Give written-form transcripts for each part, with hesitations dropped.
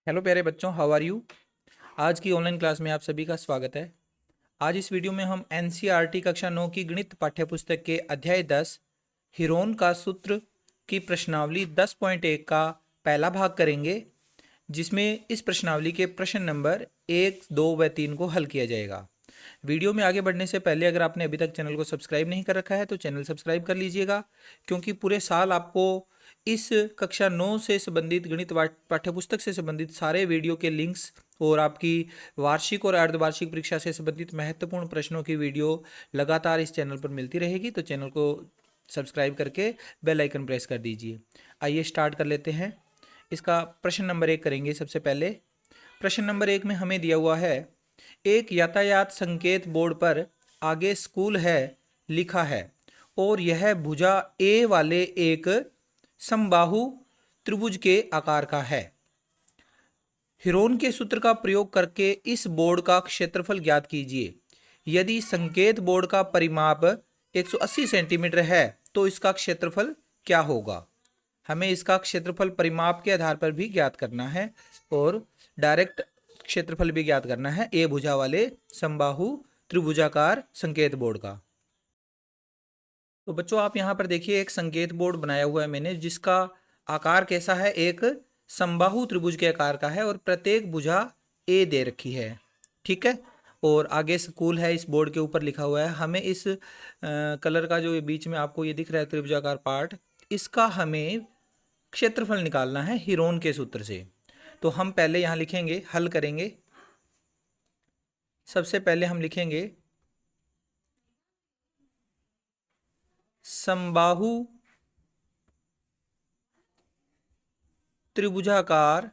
Hello प्यारे बच्चों, how are you. आज की ऑनलाइन क्लास में आप सभी का स्वागत है। आज इस वीडियो में हम एनसीईआरटी कक्षा 9 की गणित पाठ्यपुस्तक के अध्याय 10 हीरोन का सूत्र की प्रश्नावली 10.1 का पहला भाग करेंगे, जिसमें इस प्रश्नावली के प्रश्न नंबर 1, 2 व 3 को हल किया जाएगा। वीडियो में आगे बढ़ने से पहले अगर आपने अभी तक चैनल को सब्सक्राइब नहीं कर रखा है तो चैनल सब्सक्राइब कर लीजिएगा, क्योंकि पूरे साल आपको इस कक्षा 9 से संबंधित गणित पाठ्यपुस्तक से संबंधित सारे वीडियो के लिंक्स और आपकी वार्षिक और अर्धवार्षिक परीक्षा से संबंधित महत्वपूर्ण प्रश्नों की वीडियो लगातार इस चैनल पर मिलती रहेगी। तो चैनल को सब्सक्राइब करके बेल आइकन प्रेस कर दीजिए। आइए स्टार्ट कर लेते हैं। इसका प्रश्न नंबर 1 करेंगे। सबसे पहले प्रश्न नंबर 1 में हमें दिया हुआ है, एक यातायात संकेत बोर्ड पर आगे स्कूल है लिखा है और यह भुजा ए वाले एक समबाहु त्रिभुज के आकार का है। हीरोन के सूत्र का प्रयोग करके इस बोर्ड का क्षेत्रफल ज्ञात कीजिए। यदि संकेत बोर्ड का परिमाप 180 सेंटीमीटर है तो इसका क्षेत्रफल क्या होगा। हमें इसका क्षेत्रफल परिमाप के आधार पर भी ज्ञात करना है और डायरेक्ट क्षेत्रफल भी ज्ञात करना है ए भुजा वाले समबाहु त्रिभुजाकार संकेत बोर्ड का। तो बच्चों आप यहाँ पर देखिए, एक संकेत बोर्ड बनाया हुआ है मैंने, जिसका आकार कैसा है, एक समबाहु त्रिभुज के आकार का है और प्रत्येक भुजा ए दे रखी है। ठीक है, और आगे स्कूल है इस बोर्ड के ऊपर लिखा हुआ है। हमें इस कलर का जो बीच में आपको ये दिख रहा है त्रिभुजाकार पार्ट, इसका हमें क्षेत्रफल निकालना है हीरोन के सूत्र से। तो हम पहले यहाँ लिखेंगे, हल करेंगे। सबसे पहले हम लिखेंगे समबाहु त्रिभुजाकार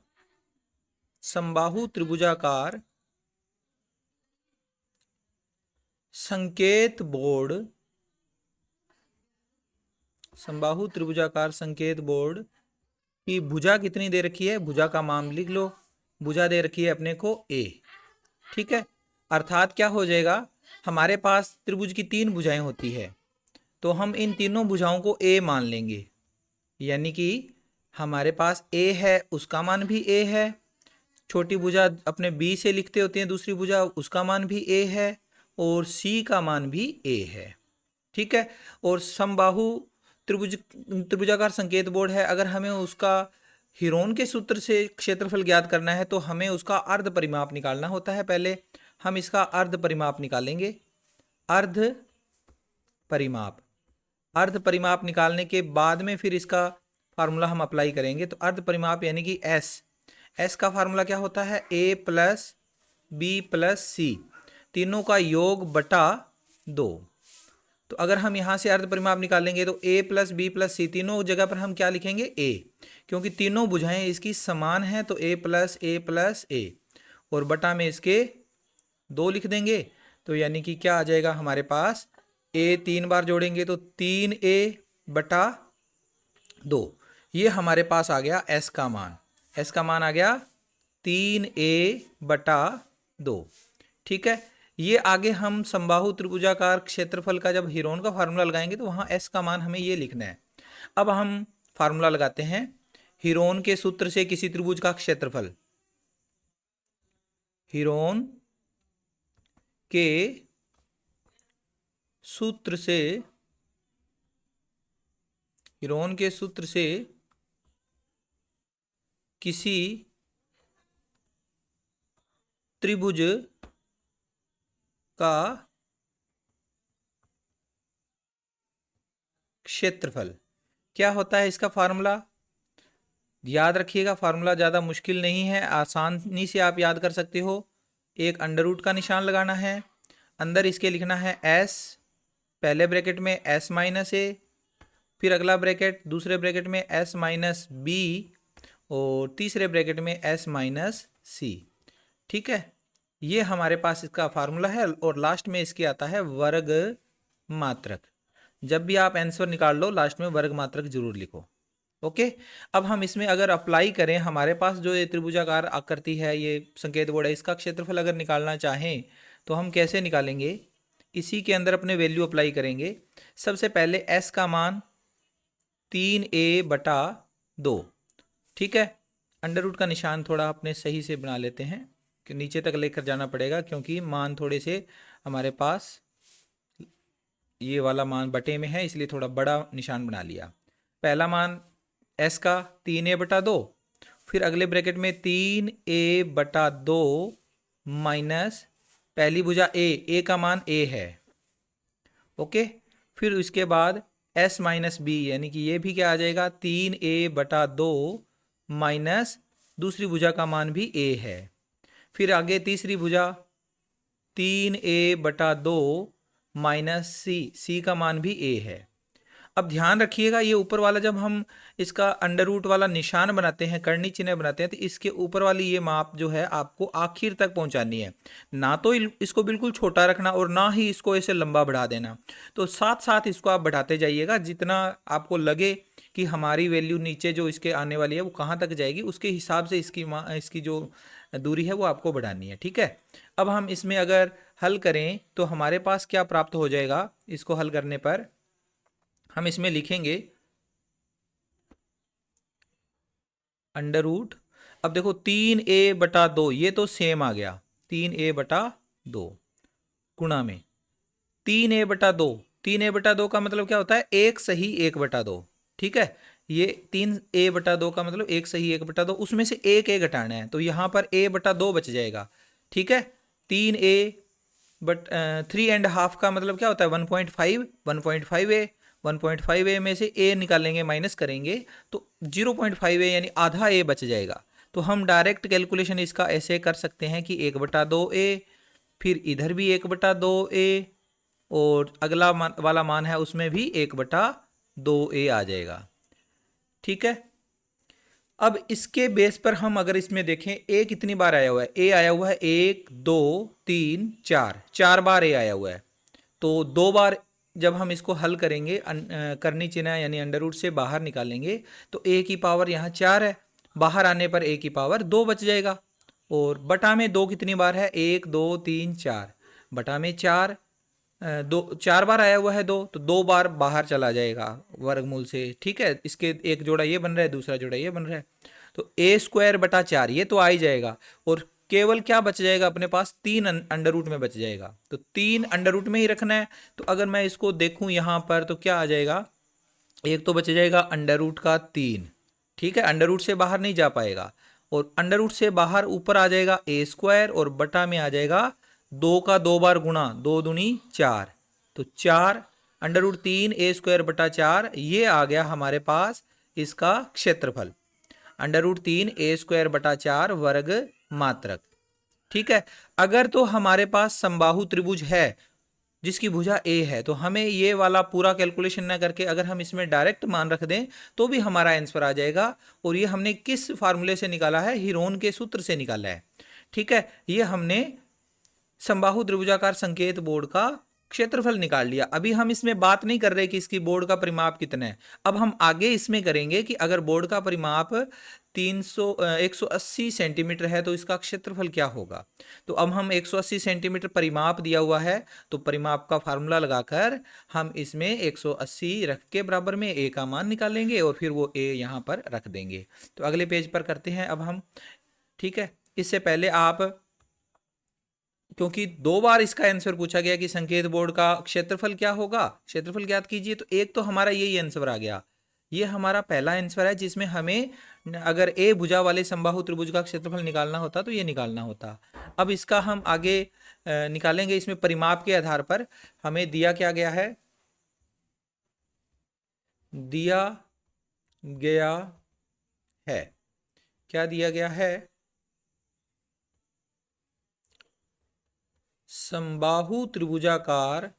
संकेत बोर्ड, समबाहु त्रिभुजाकार संकेत बोर्ड की भुजा कितनी दे रखी है, भुजा का मान लिख लो। भुजा दे रखी है अपने को ए। ठीक है, अर्थात क्या हो जाएगा, हमारे पास त्रिभुज की 3 भुजाएं होती है, तो हम इन तीनों भुजाओं को ए मान लेंगे। यानी कि हमारे पास ए है, उसका मान भी ए है। छोटी भुजा अपने बी से लिखते होते हैं, दूसरी भुजा, उसका मान भी ए है और सी का मान भी ए है। ठीक है, और समबाहु त्रिभुजाकार संकेत बोर्ड है। अगर हमें उसका हीरोन के सूत्र से क्षेत्रफल ज्ञात करना है तो हमें उसका अर्ध परिमाप निकालना होता है। पहले हम इसका अर्ध परिमाप निकालेंगे। अर्ध परिमाप निकालने के बाद में फिर इसका फार्मूला हम अप्लाई करेंगे। तो अर्ध परिमाप यानी कि एस का फार्मूला क्या होता है, ए प्लस बी प्लस सी, तीनों का योग बटा 2। तो अगर हम यहाँ से अर्ध परिमाप निकालेंगे तो a प्लस बी प्लस सी, तीनों जगह पर हम क्या लिखेंगे, a, क्योंकि तीनों भुजाएं इसकी समान हैं। तो a प्लस a और बटा में इसके 2 लिख देंगे। तो यानी कि क्या आ जाएगा हमारे पास, a 3 बार जोड़ेंगे तो 3a बटा 2। ये हमारे पास आ गया s का मान आ गया 3a बटा 2। ठीक है, ये आगे हम समबाहु त्रिभुजाकार क्षेत्रफल का जब हीरोन का फार्मूला लगाएंगे तो वहां s का मान हमें ये लिखना है। अब हम फार्मूला लगाते हैं हीरोन के सूत्र से किसी त्रिभुज का क्षेत्रफल। हीरोन के सूत्र से किसी त्रिभुज का क्षेत्रफल क्या होता है, इसका फार्मूला याद रखिएगा। फार्मूला ज़्यादा मुश्किल नहीं है, आसानी से आप याद कर सकते हो। एक अंडर रूट का निशान लगाना है, अंदर इसके लिखना है s, पहले ब्रैकेट में s माइनस ए, फिर अगला ब्रैकेट, दूसरे ब्रैकेट में s माइनस बी और तीसरे ब्रैकेट में s माइनस सी। ठीक है, ये हमारे पास इसका फार्मूला है और लास्ट में इसके आता है वर्ग मात्रक। जब भी आप आंसर निकाल लो लास्ट में वर्ग मात्रक जरूर लिखो। ओके, अब हम इसमें अगर अप्लाई करें, हमारे पास जो ये त्रिभुजाकार आकृति है, ये संकेत बोर्ड है, इसका क्षेत्रफल अगर निकालना चाहें तो हम कैसे निकालेंगे, इसी के अंदर अपने वैल्यू अप्लाई करेंगे। सबसे पहले s का मान 3a बटा 2। ठीक है, अंडर रूट का निशान थोड़ा अपने सही से बना लेते हैं कि नीचे तक लेकर जाना पड़ेगा, क्योंकि मान थोड़े से हमारे पास ये वाला मान बटे में है, इसलिए थोड़ा बड़ा निशान बना लिया। पहला मान s का 3a/2, फिर अगले ब्रैकेट में 3a/2 माइनस पहली भुजा a का मान a है, ओके। फिर उसके बाद s माइनस बी, यानी कि ये भी क्या आ जाएगा 3a/2 माइनस दूसरी भुजा का मान भी a है। फिर आगे तीसरी भुजा 3a/2 माइनस c का मान भी a है। अब ध्यान रखिएगा, ये ऊपर वाला जब हम इसका अंडर रूट वाला निशान बनाते हैं, करनी चिन्ह बनाते हैं, तो इसके ऊपर वाली ये माप जो है आपको आखिर तक पहुंचानी है। ना तो इसको बिल्कुल छोटा रखना और ना ही इसको ऐसे लंबा बढ़ा देना। तो साथ साथ इसको आप बढ़ाते जाइएगा, जितना आपको लगे कि हमारी वैल्यू नीचे जो इसके आने वाली है वो कहाँ तक जाएगी, उसके हिसाब से इसकी जो दूरी है वो आपको बढ़ानी है, ठीक है। अब हम इसमें अगर हल करें तो हमारे पास क्या प्राप्त हो जाएगा, इसको हल करने पर हम इसमें लिखेंगे अंडर रूट, अब देखो 3a/2, ये तो सेम आ गया 3a/2 गुणा में 3a/2। 3a/2 का मतलब क्या होता है, एक सही 1/2, ठीक है। ये 3a/2 का मतलब एक सही 1/2, उसमें से एक a घटाना है, तो यहाँ पर a/2 बच जाएगा, ठीक है। 3 3.5 का मतलब क्या होता है 1.5, 1.5a, 1.5a में से a निकालेंगे, माइनस करेंगे तो 0.5a यानी आधा a बच जाएगा। तो हम डायरेक्ट कैलकुलेशन इसका ऐसे कर सकते हैं कि 1/2a, फिर इधर भी 1/2a, और अगला वाला मान है उसमें भी 1/2a आ जाएगा, ठीक है। अब इसके बेस पर हम अगर इसमें देखें a कितनी बार आया हुआ है, a आया हुआ है 1 2 3 4, 4 बार a आया हुआ है। तो 2 बार जब हम इसको हल करेंगे, करनी चिन्ह यानी अंडर रूट से बाहर निकालेंगे, तो a की पावर यहाँ 4 है, बाहर आने पर a की पावर 2 बच जाएगा। और बटा में 2 कितनी बार है, 1 2 3 4, बटा में 4, 4 बार आया हुआ है 2, तो 2 बार बाहर चला जाएगा वर्गमूल से, ठीक है। इसके एक जोड़ा ये बन रहा है, दूसरा जोड़ा ये बन रहा है, तो a²/4 ये तो आ ही जाएगा। और केवल क्या बच जाएगा अपने पास, 3 अंडर रूट में बच जाएगा, तो 3 अंडर रूट में ही रखना है। तो अगर मैं इसको देखूं यहाँ पर तो क्या आ जाएगा, एक तो बच जाएगा अंडर रूट का 3, ठीक है, अंडर रूट से बाहर नहीं जा पाएगा। और अंडर रूट से बाहर ऊपर आ जाएगा a² और बटा में आ जाएगा 2 का 2 बार गुणा, 2 दूनी 4, तो 4 अंडर रूट 3 a²/4, ये आ गया हमारे पास इसका क्षेत्रफल, अंडर रूट 3 a²/4 वर्ग मात्रक, ठीक है। अगर तो हमारे पास समबाहु त्रिभुज है जिसकी भुजा a है, तो हमें ये वाला पूरा कैलकुलेशन ना करके अगर हम इसमें डायरेक्ट मान रख दें तो भी हमारा आंसर आ जाएगा। और ये हमने किस फार्मूले से निकाला है, हीरोन के सूत्र से निकाला है, ठीक है। ये हमने समबाहु त्रिभुजाकार संकेत बोर्ड का क्षेत्रफल निकाल लिया। अभी हम इसमें बात नहीं कर रहे कि इसकी बोर्ड का परिमाप कितना है, अब हम आगे इसमें करेंगे कि अगर बोर्ड का परिमाप 180 सेंटीमीटर है तो इसका क्षेत्रफल क्या होगा। तो अब हम 180 सेंटीमीटर परिमाप दिया हुआ है, तो परिमाप का फार्मूला लगाकर हम इसमें 180 रख के बराबर में a का मान निकालेंगे और फिर वो a यहाँ पर रख देंगे। तो अगले पेज पर करते हैं अब हम, ठीक है। इससे पहले आप, क्योंकि 2 बार इसका आंसर पूछा गया कि संकेत बोर्ड का क्षेत्रफल क्या होगा, क्षेत्रफल ज्ञात कीजिए, तो एक तो हमारा यही आंसर आ गया, ये हमारा पहला आंसर है जिसमें हमें अगर a भुजा वाले समबाहु त्रिभुज का क्षेत्रफल निकालना होता तो ये निकालना होता। अब इसका हम आगे निकालेंगे, इसमें परिमाप के आधार पर हमें दिया क्या गया है, दिया गया है, क्या दिया गया है, समबाहु त्रिभुजाकार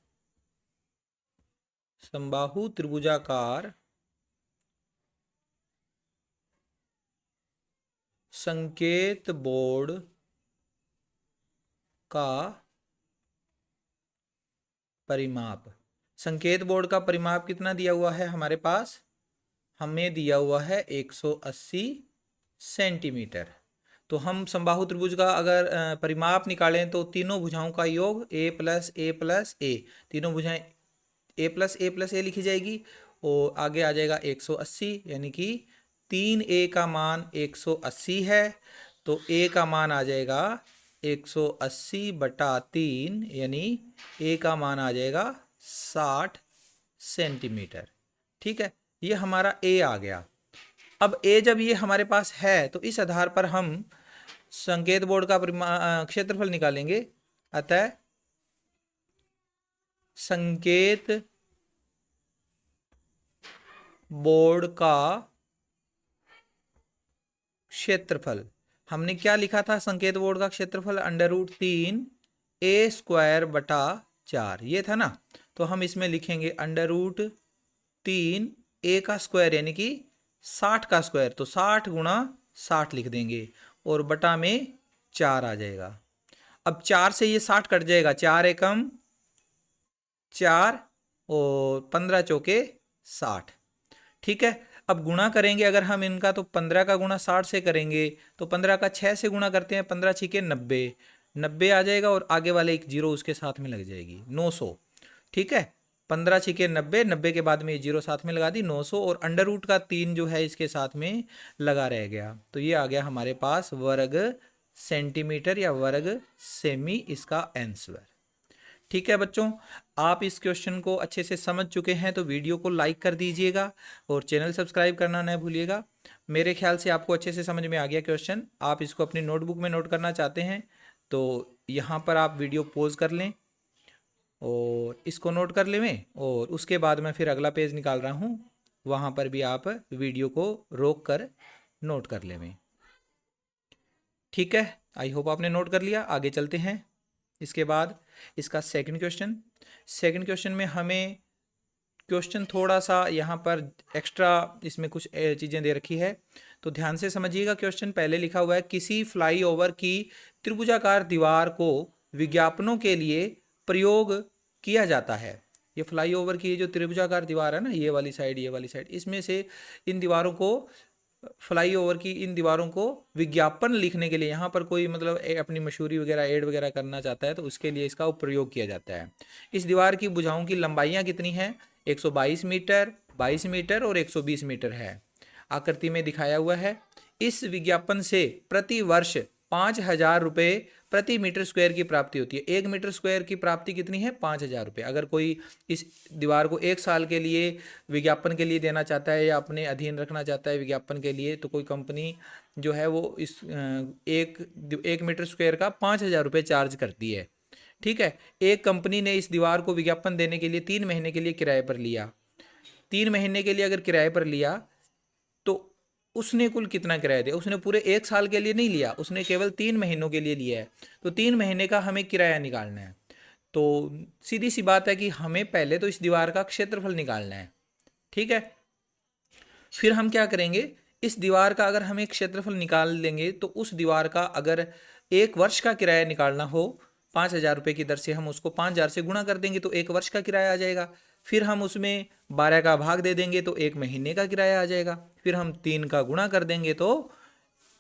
संकेत बोर्ड का परिमाप। संकेत बोर्ड का परिमाप कितना दिया हुआ है हमारे पास, हमें दिया हुआ है 180 सेंटीमीटर। तो हम समबाहु त्रिभुज का अगर परिमाप निकालें तो तीनों भुजाओं का योग a + a + a, तीनों भुजाएं a + a + a लिखी जाएगी और आगे आ जाएगा 180, यानी कि 3a का मान 180 है, तो a का मान आ जाएगा 180/3, यानी a का मान आ जाएगा 60 सेंटीमीटर। ठीक है, ये हमारा a आ गया। अब a जब ये हमारे पास है तो इस आधार पर हम संकेत बोर्ड का क्षेत्रफल निकालेंगे। अतः संकेत बोर्ड का क्षेत्रफल, हमने क्या लिखा था? संकेत बोर्ड का क्षेत्रफल √3a² ये था ना। तो हम इसमें लिखेंगे √3a का स्क्वायर यानी कि 60 का स्क्वायर, तो 60 × 60 लिख देंगे और बटा में 4 आ जाएगा। अब 4 से ये 60 कट जाएगा, 4 एकम 4 और 15 चौके 60। ठीक है, अब गुणा करेंगे अगर हम इनका, तो 15 का गुणा 60 से करेंगे तो 15 का 6 से गुणा करते हैं, 15 छिके 90 आ जाएगा और आगे वाले एक जीरो उसके साथ में लग जाएगी, 900। ठीक है, 15 छिके 90 के बाद में ये जीरो साथ में लगा दी, 900 और √3 जो है इसके साथ में लगा रह गया। तो ये आ गया हमारे पास वर्ग सेंटीमीटर या वर्ग सेमी, इसका आंसर। ठीक है बच्चों, आप इस क्वेश्चन को अच्छे से समझ चुके हैं तो वीडियो को लाइक कर दीजिएगा और चैनल सब्सक्राइब करना न भूलिएगा। मेरे ख्याल से आपको अच्छे से समझ में आ गया क्वेश्चन। आप इसको अपनी नोटबुक में नोट करना चाहते हैं तो यहाँ पर आप वीडियो पॉज कर लें और इसको नोट कर लें, और उसके बाद मैं फिर अगला पेज निकाल रहा हूँ, वहाँ पर भी आप वीडियो को रोक कर नोट कर लें। ठीक है, आई होप आपने नोट कर लिया। आगे चलते हैं। इसके बाद इसका सेकंड क्वेश्चन में हमें क्वेश्चन थोड़ा सा यहाँ पर एक्स्ट्रा, इसमें कुछ चीज़ें दे रखी है तो ध्यान से समझिएगा। क्वेश्चन पहले लिखा हुआ है, किसी फ्लाईओवर की त्रिभुजाकार दीवार को विज्ञापनों के लिए प्रयोग किया जाता है। ये फ्लाईओवर की जो त्रिभुजाकार दीवार है ना, ये वाली साइड, इसमें से इन दीवारों को, फ्लाईओवर की इन दीवारों को विज्ञापन लिखने के लिए, यहाँ पर कोई मतलब अपनी मशहूरी वगैरह ऐड वगैरह करना चाहता है तो उसके लिए इसका प्रयोग किया जाता है। इस दीवार की भुजाओं की लंबाइयाँ कितनी हैं? 122 मीटर, 22 मीटर और 120 मीटर है, आकृति में दिखाया हुआ है। इस विज्ञापन से प्रति वर्ष 5,000 रुपये प्रति मीटर स्क्वायर की प्राप्ति होती है। 1 मीटर स्क्वायर की प्राप्ति कितनी है? 5,000 रुपये। अगर कोई इस दीवार को 1 साल के लिए विज्ञापन के लिए देना चाहता है या अपने अधीन रखना चाहता है विज्ञापन के लिए, तो कोई कंपनी जो है वो इस 1 मीटर स्क्वायर का 5,000 रुपये चार्ज करती है। ठीक है, एक कंपनी ने इस दीवार को विज्ञापन देने के लिए 3 महीने के लिए किराए पर लिया। 3 महीने के लिए अगर किराए पर लिया तो उसने कुल कितना किराया दिया? उसने पूरे 1 साल के लिए नहीं लिया, उसने केवल 3 महीनों के लिए लिया है। तो 3 महीने का हमें किराया निकालना है। तो सीधी सी बात है कि हमें पहले तो इस दीवार का क्षेत्रफल निकालना है। ठीक है, फिर हम क्या करेंगे, इस दीवार का अगर हमें क्षेत्रफल निकाल लेंगे तो उस दीवार का अगर 1 वर्ष का किराया निकालना हो 5,000 रुपये की दर से, हम उसको 5,000 से गुणा कर देंगे तो 1 वर्ष का किराया आ जाएगा। फिर हम उसमें 12 का भाग दे देंगे तो 1 महीने का किराया आ जाएगा। फिर हम 3 का गुणा कर देंगे तो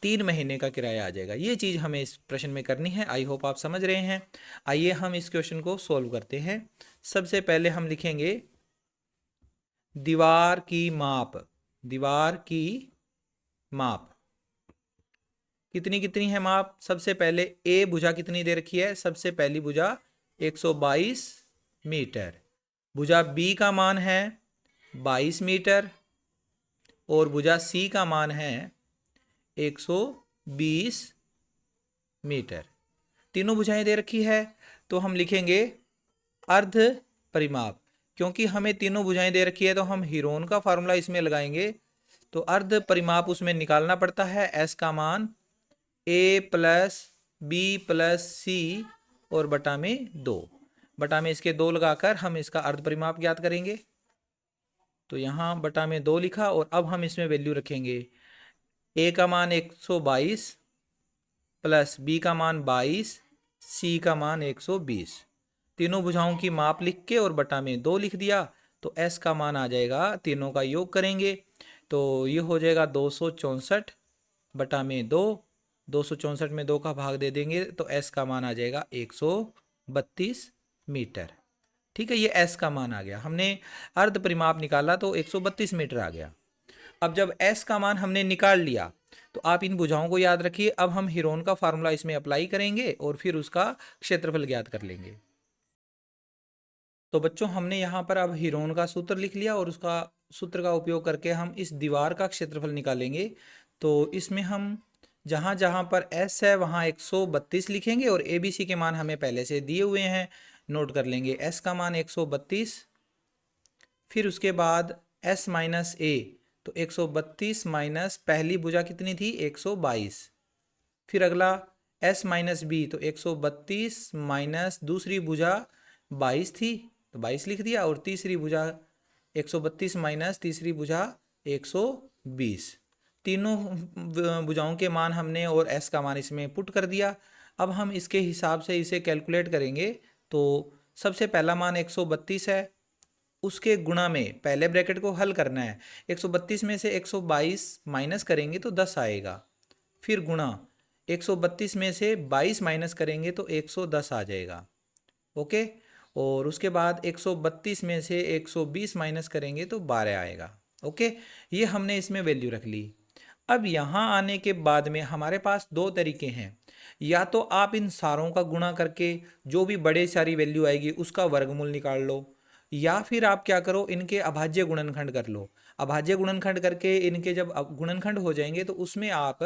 3 महीने का किराया आ जाएगा। ये चीज़ हमें इस प्रश्न में करनी है। आई होप आप समझ रहे हैं। आइए हम इस क्वेश्चन को सॉल्व करते हैं। सबसे पहले हम लिखेंगे दीवार की माप। दीवार की माप कितनी कितनी है माप? सबसे पहले ए भुजा कितनी दे रखी है? सबसे पहली भुजा 122 मीटर। भुजा बी का मान है 22 मीटर और भुजा सी का मान है 120 मीटर। तीनों भुजाएं दे रखी है तो हम लिखेंगे अर्ध परिमाप। क्योंकि हमें तीनों भुजाएं दे रखी है तो हम हीरोन का फार्मूला इसमें लगाएंगे। तो अर्ध परिमाप उसमें निकालना पड़ता है। एस का मान a + b + c और बटा में 2, बटा में इसके 2 लगाकर हम इसका अर्ध परिमाप ज्ञात करेंगे। तो यहाँ बटा में 2 लिखा और अब हम इसमें वैल्यू रखेंगे। a का मान 122 प्लस b का मान 22, c का मान 120। तीनों भुजाओं की माप लिख के और बटा में 2 लिख दिया तो s का मान आ जाएगा, तीनों का योग करेंगे तो ये हो जाएगा 264 बटा में 2। 264 में 2 का भाग दे देंगे तो s का मान आ जाएगा 132 मीटर। ठीक है, ये s का मान आ गया। हमने अर्ध परिमाप निकाला तो 132 मीटर आ गया। अब जब S का मान हमने निकाल लिया तो आप इन भुजाओं को याद रखिए। अब हम हीरोन का फार्मूला इसमें अप्लाई करेंगे और फिर उसका क्षेत्रफल ज्ञात कर लेंगे। तो बच्चों हमने यहाँ पर अब हीरोन का सूत्र लिख लिया और उसका सूत्र का उपयोग करके हम इस दीवार का क्षेत्रफल निकालेंगे। तो इसमें हम जहाँ जहाँ पर S है वहाँ 132 लिखेंगे और ABC के मान हमें पहले से दिए हुए हैं, नोट कर लेंगे। S का मान 132, फिर उसके बाद S माइनस A, तो 132 माइनस पहली भुजा कितनी थी 122, फिर अगला S माइनस बी, तो 132 माइनस दूसरी भुजा 22 थी तो 22 लिख दिया, और तीसरी भुजा 132 माइनस तीसरी भुजा 120, तीनों भुजाओं के मान हमने और S का मान इसमें पुट कर दिया। अब हम इसके हिसाब से इसे कैलकुलेट करेंगे। तो सबसे पहला मान 132 है, उसके गुणा में पहले ब्रैकेट को हल करना है। 132 में से 122 माइनस करेंगे तो 10 आएगा, फिर गुणा 132 में से 22 माइनस करेंगे तो 110 आ जाएगा। ओके, और उसके बाद 132 में से 120 माइनस करेंगे तो 12 आएगा। ओके, ये हमने इसमें वैल्यू रख ली। अब यहाँ आने के बाद में हमारे पास दो तरीके हैं, या तो आप इन सारों का गुणा करके जो भी बड़े सारी वैल्यू आएगी उसका वर्गमूल निकाल लो, या फिर आप क्या करो इनके अभाज्य गुणनखंड कर लो। अभाज्य गुणनखंड करके इनके जब गुणनखंड हो जाएंगे तो उसमें आप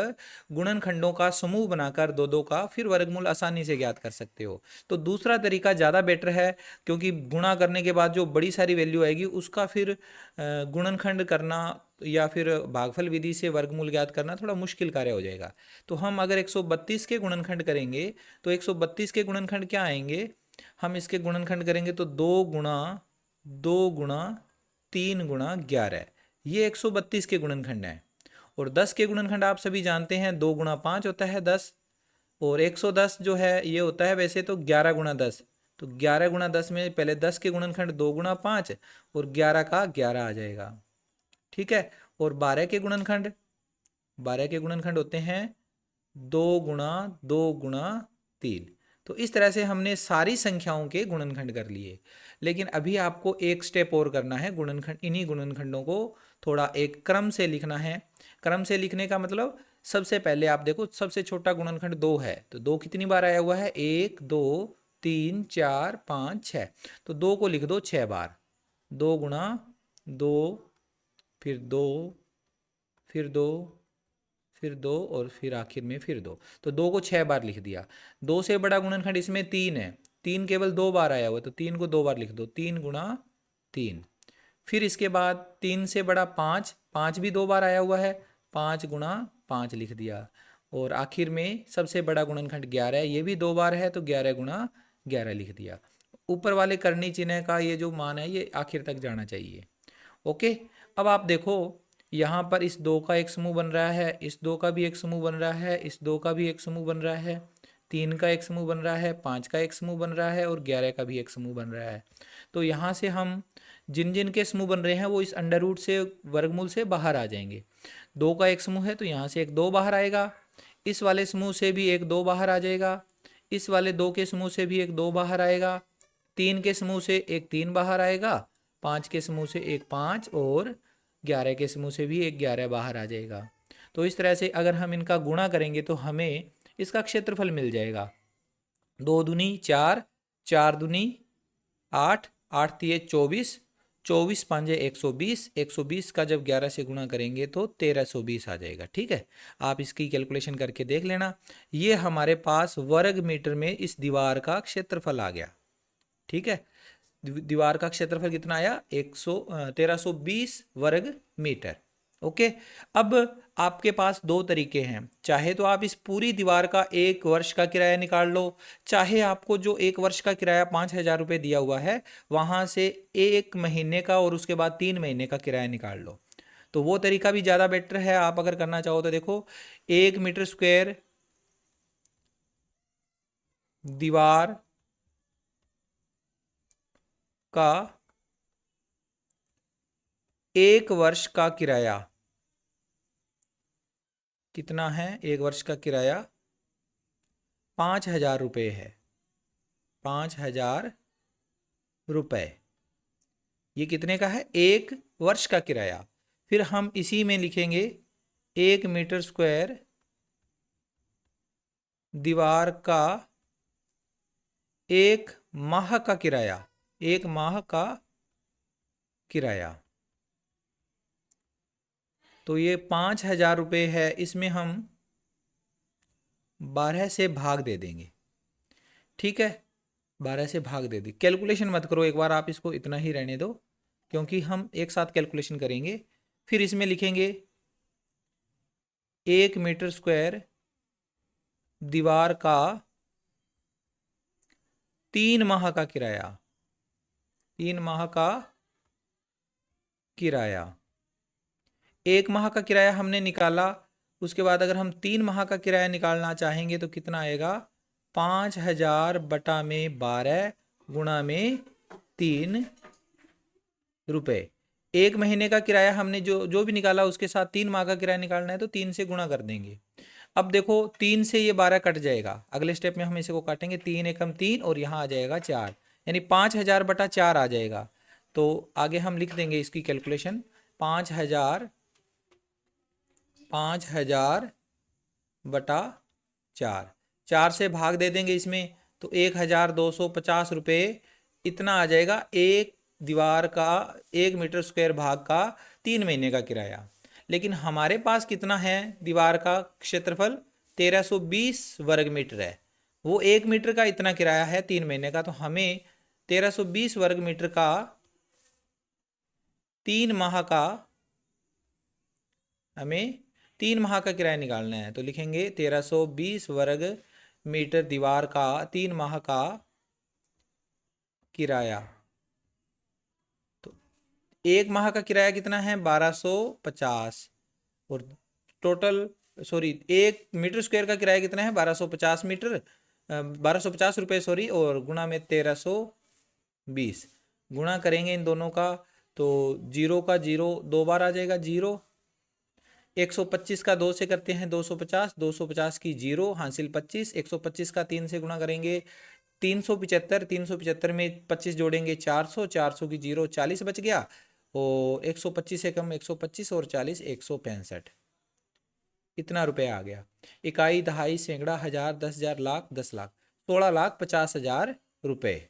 गुणनखंडों का समूह बनाकर दो दो का फिर वर्गमूल आसानी से ज्ञात कर सकते हो। तो दूसरा तरीका ज़्यादा बेटर है, क्योंकि गुणा करने के बाद जो बड़ी सारी वैल्यू आएगी उसका फिर गुणनखंड करना या फिर भागफल विधि से वर्गमूल ज्ञात करना थोड़ा मुश्किल कार्य हो जाएगा। तो हम अगर 132 के गुणनखंड करेंगे तो 132 के गुणनखंड क्या आएंगे, हम इसके गुणनखंड करेंगे तो 2 गुणा 3 गुणा 11, ये 132 के गुणनखंड हैं। और 10 के गुणनखंड आप सभी जानते हैं, 2 गुणा 5 होता है 10, और 110 जो है ये होता है वैसे तो 11 गुणा 10। तो 11 गुणा 10 में पहले 10 के गुणनखंड 2 गुणा 5 और 11 का 11 आ जाएगा। ठीक है, और 12 के गुणनखंड होते हैं 2 गुणा 3। तो इस तरह से हमने सारी संख्याओं के गुणनखंड कर लिए। लेकिन अभी आपको एक स्टेप और करना है, गुणनखंड इन्हीं गुणनखंडों को थोड़ा एक क्रम से लिखना है। क्रम से लिखने का मतलब सबसे पहले आप देखो सबसे छोटा गुणनखंड 2 है, तो 2 कितनी बार आया हुआ है 1 2 3 4 5 6, तो 2 को लिख दो 6 बार। 2 गुणा 2, फिर 2, फिर 2, फिर 2 और फिर आखिर में फिर 2, तो 2 को 6 बार लिख दिया। 2 से बड़ा गुणनखंड इसमें 3 है, 3 केवल 2 बार आया हुआ है तो 3 को 2 बार लिख दो, 3 गुणा 3। फिर इसके बाद 3 से बड़ा 5, 5 भी 2 बार आया हुआ है, 5 गुणा 5 लिख दिया। और आखिर में सबसे बड़ा गुणनखंड 11 है, ये भी 2 बार है तो 11 गुणा 11 लिख दिया। ऊपर वाले करनी चिन्ह का ये जो मान है ये आखिर तक जाना चाहिए। ओके, अब आप देखो यहाँ पर इस 2 का एक समूह बन रहा है, इस 2 का भी एक समूह बन रहा है, इस 2 का भी एक समूह बन रहा है, 3 का एक समूह बन रहा है, 5 का एक समूह बन रहा है और 11 का भी एक समूह बन रहा है। तो यहाँ से हम जिन जिन के समूह बन रहे हैं वो इस अंडर रूट से वर्गमूल से बाहर आ जाएंगे। 2 का एक समूह है तो यहाँ से एक 2 बाहर आएगा, इस वाले समूह से भी एक 2 बाहर आ जाएगा, इस वाले 2 के समूह से भी एक 2 बाहर आएगा, 3 के समूह से एक 3 बाहर आएगा, 5 के समूह से एक 5 और 11 के समूह से भी एक 11 बाहर आ जाएगा। तो इस तरह से अगर हम इनका गुणा करेंगे तो हमें इसका क्षेत्रफल मिल जाएगा। 2 दूनी 4, 4 दूनी 8, 8 तिये 24, 24 पांजे 120, 120 का जब 11 से गुणा करेंगे तो 1320 आ जाएगा। ठीक है, आप इसकी कैलकुलेशन करके देख लेना। ये हमारे पास वर्ग मीटर में इस दीवार का क्षेत्रफल आ गया। ठीक है, दीवार का क्षेत्रफल कितना आया 1320 वर्ग मीटर। ओके, अब आपके पास दो तरीके हैं, चाहे तो आप इस पूरी दीवार का 1 वर्ष का किराया निकाल लो, चाहे आपको जो 1 वर्ष का किराया 5,000 रुपये दिया हुआ है वहां से 1 महीने का और उसके बाद 3 महीने का किराया निकाल लो। तो वो तरीका भी ज़्यादा बेटर है। आप अगर करना चाहो तो देखो 1 मीटर स्क्वायर दीवार का 1 वर्ष का किराया कितना है, 1 वर्ष का किराया 5,000 रुपये है, 5,000 रुपये। ये कितने का है 1 वर्ष का किराया। फिर हम इसी में लिखेंगे 1 मीटर स्क्वायर दीवार का 1 माह का किराया, 1 माह का किराया। तो ये 5,000 रुपये है, इसमें हम 12 से भाग दे देंगे। ठीक है, 12 से भाग दे दी। कैलकुलेशन मत करो, एक बार आप इसको इतना ही रहने दो, क्योंकि हम एक साथ कैलकुलेशन करेंगे। फिर इसमें लिखेंगे 1 मीटर स्क्वायर दीवार का 3 माह का किराया, 3 माह का किराया। 1 माह का किराया हमने निकाला, उसके बाद अगर हम 3 माह का किराया निकालना चाहेंगे तो कितना आएगा? 5,000 बटा में 12 गुणा में 3 रुपए। 1 महीने का किराया हमने जो जो भी निकाला उसके साथ 3 माह का किराया निकालना है तो 3 से गुणा कर देंगे। अब देखो 3 से ये 12 कट जाएगा, अगले स्टेप में हम इसे को काटेंगे, 3 एकम 3 और यहाँ आ जाएगा 4, यानी 5,000 बटा 4 आ जाएगा। तो आगे हम लिख देंगे इसकी कैलकुलेशन, 5,000 बटा 4, 4 से भाग दे देंगे इसमें तो 1,250 रुपये इतना आ जाएगा। एक दीवार का 1 मीटर स्क्वायर भाग का 3 महीने का किराया। लेकिन हमारे पास कितना है दीवार का क्षेत्रफल? 1320 वर्ग मीटर है। वो 1 मीटर का इतना किराया है 3 महीने का, तो हमें 1320 वर्ग मीटर का 3 माह का, हमें 3 माह का किराया निकालना है। तो लिखेंगे 1320 वर्ग मीटर दीवार का 3 माह का किराया। तो 1 माह का किराया कितना है? 1250, और टोटल 1 मीटर स्क्वायर का किराया कितना है? 1250 मीटर, 1250 रुपये सॉरी, और गुणा में 1320 गुणा करेंगे इन दोनों का तो 0 का 0 2 बार आ जाएगा 0। 125 का 2 से करते हैं 250, 250 की 0 हासिल 25, 125 का 3 से गुणा करेंगे 375, 375 में 25 जोड़ेंगे 400, 400 की 0 40 बच गया, और 125 से कम 125 और 40 165, इतना रुपए आ गया। इकाई, दहाई, सैकड़ा, हजार, 10,000, लाख, 10 लाख, 16,50,000 रुपए।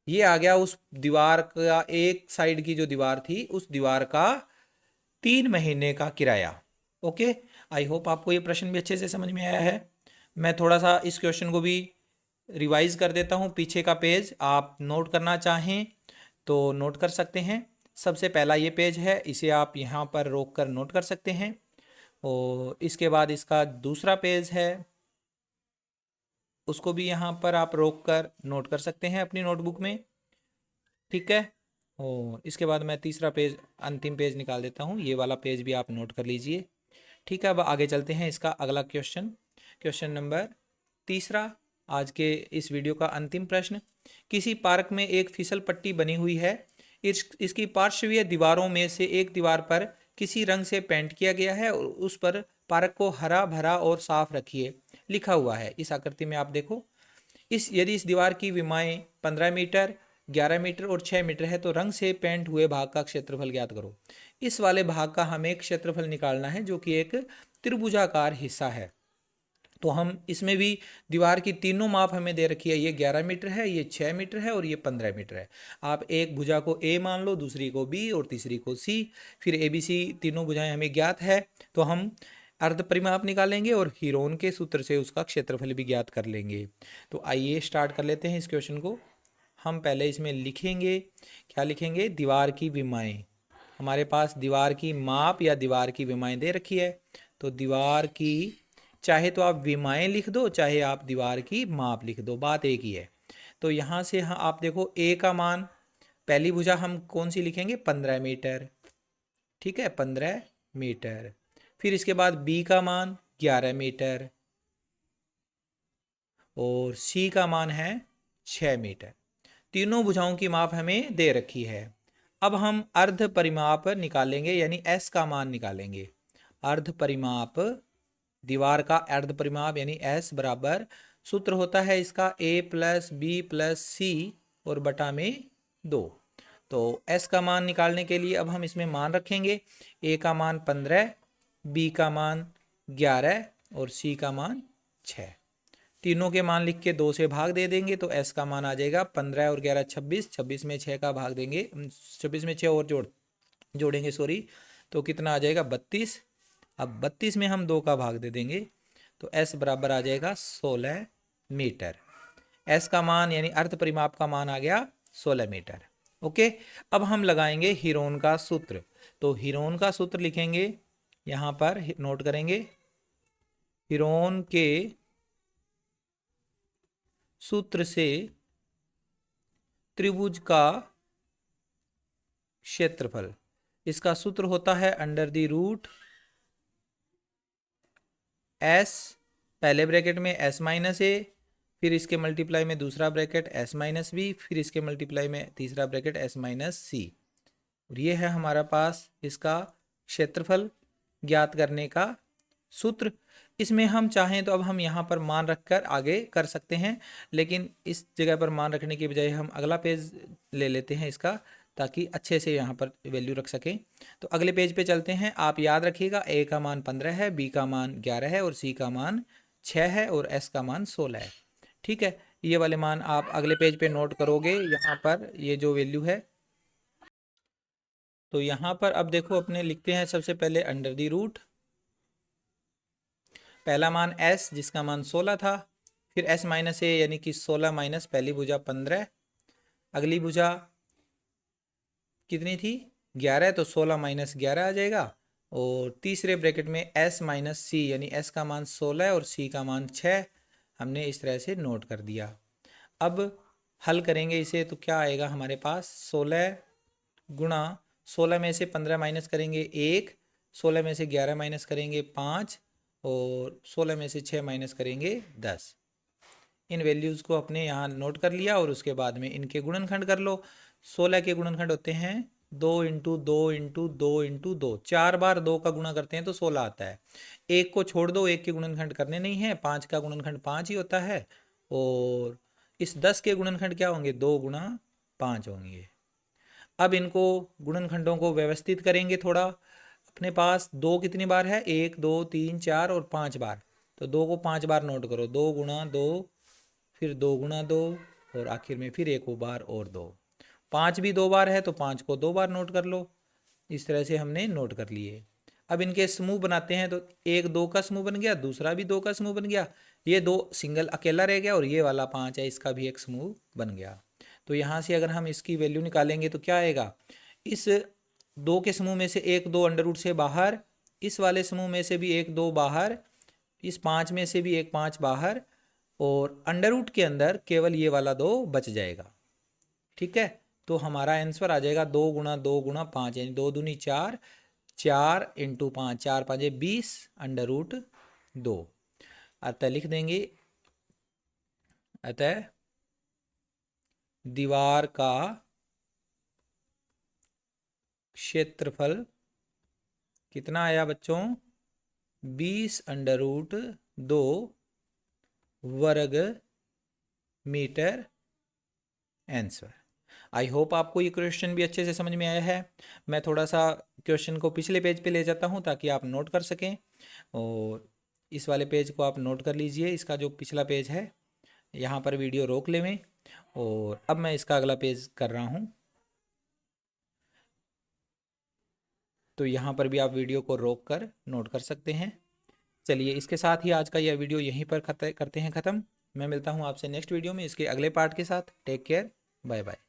ये आ गया उस दीवार का, एक साइड की जो दीवार थी उस दीवार का 3 महीने का किराया। ओके, आई होप आपको ये प्रश्न भी अच्छे से समझ में आया है। मैं थोड़ा सा इस क्वेश्चन को भी रिवाइज कर देता हूँ। पीछे का पेज आप नोट करना चाहें तो नोट कर सकते हैं। सबसे पहला ये पेज है, इसे आप यहाँ पर रोक कर नोट कर सकते हैं। और इसके बाद इसका दूसरा पेज है, उसको भी यहाँ पर आप रोक कर नोट कर सकते हैं अपनी नोटबुक में। ठीक है, और इसके बाद मैं तीसरा पेज, अंतिम पेज निकाल देता हूँ, ये वाला पेज भी आप नोट कर लीजिए। ठीक है, अब आगे चलते हैं। इसका अगला क्वेश्चन, क्वेश्चन नंबर तीसरा, आज के इस वीडियो का अंतिम प्रश्न। किसी पार्क में एक फिसल पट्टी बनी हुई है, इसकी पार्श्वीय दीवारों में से एक दीवार पर किसी रंग से पेंट किया गया है और उस पर पार्क को हरा भरा और साफ रखिए लिखा हुआ है। इस आकृति में आप देखो, यदि इस दीवार की विमाएं 15 मीटर, 11 मीटर और 6 मीटर है तो रंग से पेंट हुए भाग का क्षेत्रफल ज्ञात करो। इस वाले भाग का हमें क्षेत्रफल निकालना है जो कि एक त्रिभुजाकार हिस्सा है। तो हम इसमें भी दीवार की तीनों माप हमें दे रखी है, ये 11 मीटर है, ये 6 मीटर है और ये 15 मीटर है। आप एक भुजा को ए मान लो, दूसरी को बी और तीसरी को सी, फिर ए बी सी तीनों भुजाएं हमें ज्ञात है। तो हम अर्ध परिमाप निकालेंगे और हीरोन के सूत्र से उसका क्षेत्रफल भी ज्ञात कर लेंगे। तो आइए स्टार्ट कर लेते हैं इस क्वेश्चन को। हम पहले इसमें लिखेंगे, क्या लिखेंगे? दीवार की विमाएं। हमारे पास दीवार की माप या दीवार की विमाएं दे रखी है, तो दीवार की, चाहे तो आप विमाएं लिख दो चाहे आप दीवार की माप लिख दो, बात एक ही है। तो यहाँ से हाँ आप देखो, ए का मान, पहली भुजा हम कौन सी लिखेंगे? 15 मीटर। ठीक है, 15 मीटर। फिर इसके बाद बी का मान 11 मीटर और सी का मान है 6 मीटर। तीनों भुजाओं की माप हमें दे रखी है। अब हम अर्ध परिमाप निकालेंगे, यानी एस का मान निकालेंगे। अर्ध परिमाप, दीवार का अर्ध परिमाप यानी एस बराबर, सूत्र होता है इसका ए प्लस बी प्लस सी और बटा में 2। तो s का मान निकालने के लिए अब हम इसमें मान रखेंगे। a का मान 15, b का मान 11 और c का मान 6। तीनों के मान लिख के 2 से भाग दे देंगे तो s का मान आ जाएगा 15 और 11 26, 26 में 6 का भाग देंगे, 26 में 6 और जोड़ेंगे सॉरी, तो कितना आ जाएगा 32। अब 32 में हम 2 का भाग दे देंगे तो s बराबर आ जाएगा 16 मीटर। s का मान यानी अर्ध परिमाप का मान आ गया 16 मीटर। ओके, अब हम लगाएंगे हीरोन का सूत्र। तो हीरोन का सूत्र लिखेंगे, यहाँ पर नोट करेंगे, हीरोन के सूत्र से त्रिभुज का क्षेत्रफल, इसका सूत्र होता है अंडर द रूट s, पहले ब्रैकेट में s माइनस ए, फिर इसके मल्टीप्लाई में दूसरा ब्रैकेट s माइनस बी, फिर इसके मल्टीप्लाई में तीसरा ब्रैकेट s माइनस सी। और ये है हमारा पास इसका क्षेत्रफल ज्ञात करने का सूत्र। इसमें हम चाहें तो अब हम यहाँ पर मान रखकर आगे कर सकते हैं, लेकिन इस जगह पर मान रखने की बजाय हम अगला पेज ले लेते हैं इसका, ताकि अच्छे से यहाँ पर वैल्यू रख सकें। तो अगले पेज पे चलते हैं। आप याद रखिएगा a का मान 15 है, b का मान 11 है और c का मान 6 है और s का मान 16 है। ठीक है, ये वाले मान आप अगले पेज पे नोट करोगे, यहाँ पर ये जो वैल्यू है। तो यहाँ पर अब देखो अपने लिखते हैं सबसे पहले अंडर दी रूट, पहला मान s जिसका मान 16 था, फिर s माइनस ए यानी कि 16 माइनस पहली भुजा 15, अगली भुजा कितनी थी 11, तो 16 माइनस 11 आ जाएगा, और तीसरे ब्रैकेट में s माइनस सी यानी s का मान 16 और c का मान 6 हमने इस तरह से नोट कर दिया। अब हल करेंगे इसे तो क्या आएगा हमारे पास, 16 गुणा 16 में से 15 माइनस करेंगे 1, 16 में से 11 माइनस करेंगे 5 और 16 में से 6 माइनस करेंगे 10। इन वैल्यूज़ को अपने यहाँ नोट कर लिया और उसके बाद में इनके गुणनखंड कर लो। 16 के गुणनखंड होते हैं 2 इंटू 2 इंटू 2 इंटू 2, 4 बार 2 का गुणा करते हैं तो 16 आता है। एक को छोड़ दो, एक के गुणनखंड करने नहीं है, 5 का गुणनखंड 5 ही होता है। और इस 10 के गुणनखंड क्या होंगे, 2 गुणा 5 होंगे। अब इनको गुणनखंडों को व्यवस्थित करेंगे थोड़ा। अपने पास 2 कितनी बार है, 1 2 3 4 और 5 बार, तो 2 को 5 बार नोट करो, 2 गुणा 2, फिर 2 गुणा 2 और आखिर में फिर एक बार और 2। 5 भी 2 बार है तो 5 को 2 बार नोट कर लो। इस तरह से हमने नोट कर लिए। अब इनके समूह बनाते हैं, तो एक 2 का समूह बन गया, दूसरा भी 2 का समूह बन गया, ये 2 सिंगल अकेला रह गया और ये वाला 5 है, इसका भी एक समूह बन गया। तो यहाँ से अगर हम इसकी वैल्यू निकालेंगे तो क्या आएगा, इस 2 के समूह में से एक 2 अंडर रूट से बाहर, इस वाले समूह में से भी एक 2 बाहर, इस 5 में से भी एक 5 बाहर, और अंडर रूट के अंदर केवल ये वाला 2 बच जाएगा। ठीक है, तो हमारा आंसर आ जाएगा 2 गुणा 2 गुणा 5 यानी 2 दूनी 4, 4 इंटू 5, 4 5 20 अंडर रूट 2। अतः लिख देंगे, अतः दीवार का क्षेत्रफल कितना आया बच्चों, 20 अंडर रूट 2 वर्ग मीटर आंसर। आई होप आपको ये क्वेश्चन भी अच्छे से समझ में आया है। मैं थोड़ा सा क्वेश्चन को पिछले पेज पे ले जाता हूँ ताकि आप नोट कर सकें, और इस वाले पेज को आप नोट कर लीजिए। इसका जो पिछला पेज है यहाँ पर वीडियो रोक लें, और अब मैं इसका अगला पेज कर रहा हूँ, तो यहाँ पर भी आप वीडियो को रोक कर नोट कर सकते हैं। चलिए, इसके साथ ही आज का यह वीडियो यहीं पर करते हैं ख़त्म। मैं मिलता हूँ आपसे नेक्स्ट वीडियो में इसके अगले पार्ट के साथ। Take care, bye bye.